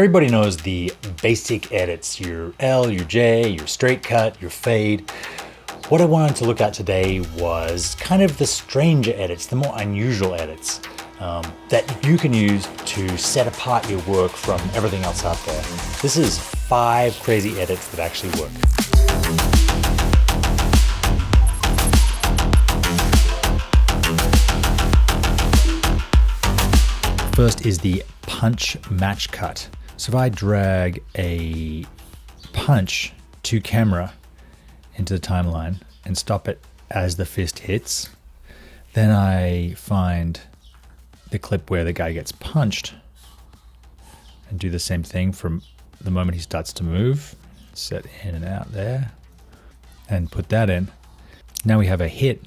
Everybody knows the basic edits, your L, your J, your straight cut, your fade. What I wanted to look at today was kind of the stranger edits, the more unusual edits that you can use to set apart your work from everything else out there. This is 5 crazy edits that actually work. First is the punch match cut. So if I drag a punch to camera into the timeline and stop it as the fist hits, then I find the clip where the guy gets punched and do the same thing from the moment he starts to move, set in and out there, and put that in. Now we have a hit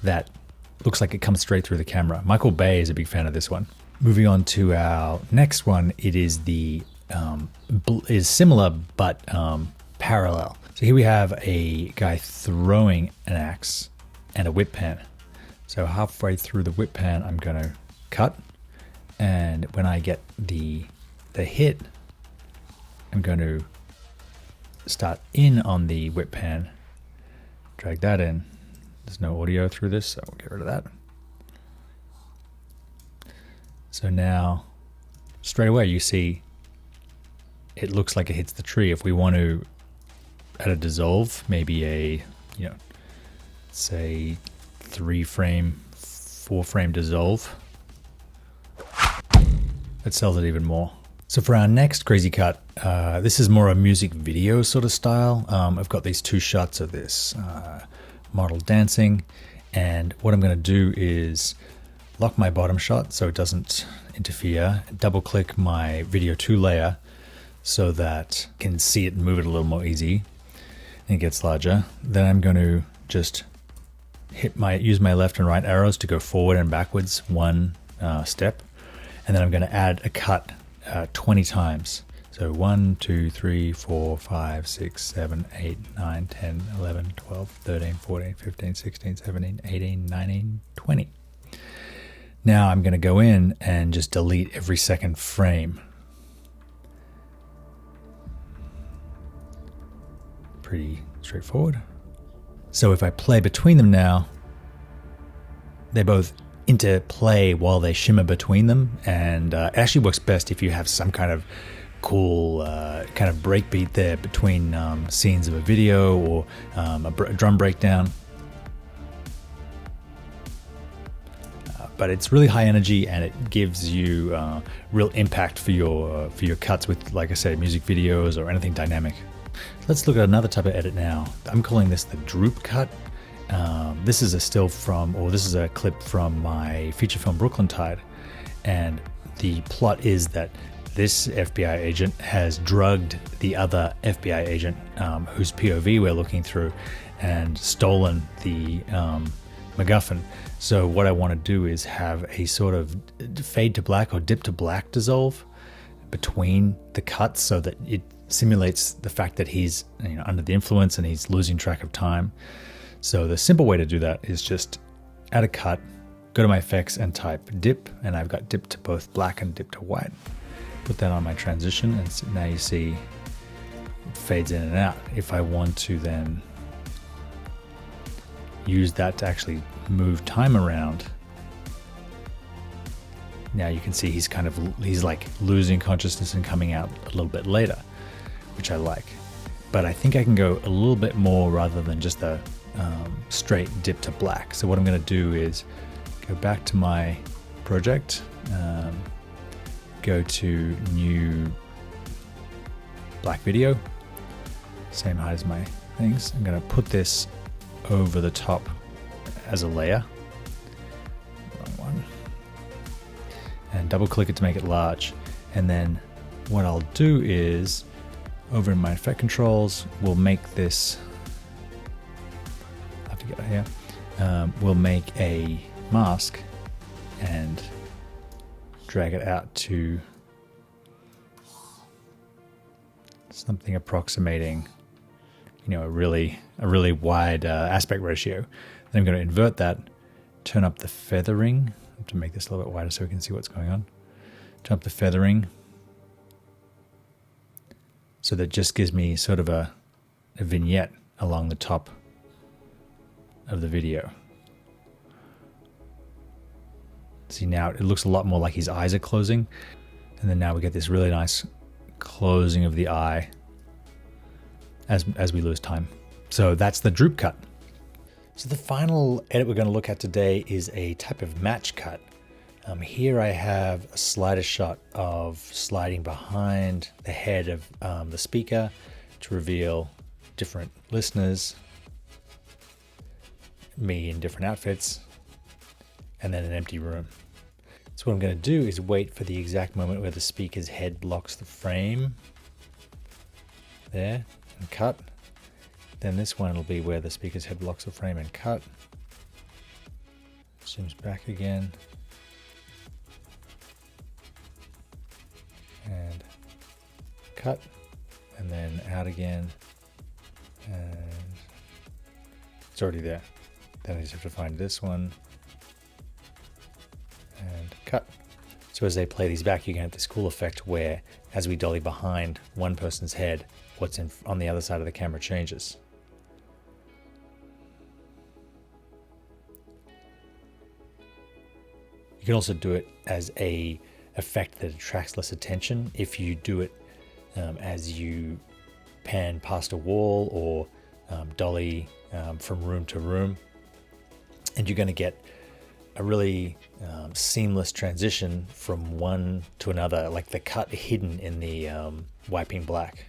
that looks like it comes straight through the camera. Michael Bay is a big fan of this one. Moving on to our next one, it is the is similar but parallel. So here we have a guy throwing an axe and a whip pan. So halfway through the whip pan, I'm going to cut, and when I get the hit, I'm going to start in on the whip pan, drag that in. There's no audio through this, so we'll get rid of that. So now, straight away, you see it looks like it hits the tree. If we want to add a dissolve, maybe a, say 3-frame, 4-frame dissolve, that sells it even more. So for our next crazy cut, this is more a music video sort of style. I've got these 2 shots of this model dancing, and what I'm going to do is lock my bottom shot so it doesn't interfere, double click my video 2 layer so that I can see it and move it a little more easy and it gets larger. Then I'm going to just use my left and right arrows to go forward and backwards 1 step, and then I'm going to add a cut 20 times. So 1, 2, 3, 4, 5, 6, 7, 8, 9, 10, 11, 12, 13, 14, 15, 16, 17, 18, 19, 20. Now I'm going to go in and just delete every second frame. Pretty straightforward. So if I play between them now, they both interplay while they shimmer between them, and it actually works best if you have some kind of cool kind of breakbeat there between scenes of a video or a drum breakdown. But it's really high energy, and it gives you real impact for your cuts with, like I said, music videos or anything dynamic. Let's look at another type of edit now. I'm calling this the droop cut. This is a still from, or this is a clip from my feature film Brooklyn Tide, and the plot is that this FBI agent has drugged the other FBI agent whose POV we're looking through and stolen the MacGuffin. So what I want to do is have a sort of fade to black or dip to black dissolve between the cuts so that it simulates the fact that he's under the influence and he's losing track of time. So the simple way to do that is just add a cut, go to my effects and type dip, and I've got dip to both black and dip to white. Put that on my transition, and now you see it fades in and out. If I want to then use that to actually move time around, now you can see he's like losing consciousness and coming out a little bit later, which I like. But I think I can go a little bit more rather than just a straight dip to black. So what I'm going to do is go back to my project, go to new black video, same height as my things. I'm going to put this over the top as a layer, wrong one, and double click it to make it large. And then what I'll do is over in my effect controls, we'll make this, I have to get it here, we'll make a mask and drag it out to something approximating, a really wide aspect ratio. Then I'm going to invert that, turn up the feathering to make this a little bit wider so we can see what's going on. Turn up the feathering, So that just gives me sort of a vignette along the top of the video. See, now it looks a lot more like his eyes are closing. And then now we get this really nice closing of the eye as we lose time. So that's the droop cut. So the final edit we're going to look at today is a type of match cut. Here I have a slider shot of sliding behind the head of the speaker to reveal different listeners, me in different outfits, and then an empty room. So what I'm going to do is wait for the exact moment where the speaker's head blocks the frame. There, and cut. Then this one will be where the speaker's head blocks the frame and cut. Zooms back again. And cut. And then out again. And it's already there. Then I just have to find this one. And cut. So as they play these back, you can have this cool effect where as we dolly behind one person's head, what's on the other side of the camera changes. You can also do it as a effect that attracts less attention if you do it as you pan past a wall or dolly from room to room, and you're going to get a really seamless transition from one to another, like the cut hidden in the wiping black.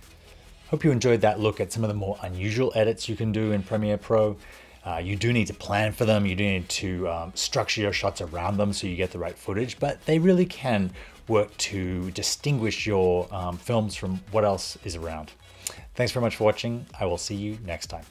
Hope you enjoyed that look at some of the more unusual edits you can do in Premiere Pro. You do need to plan for them. You do need to structure your shots around them so you get the right footage, but they really can work to distinguish your films from what else is around. Thanks very much for watching. I will see you next time.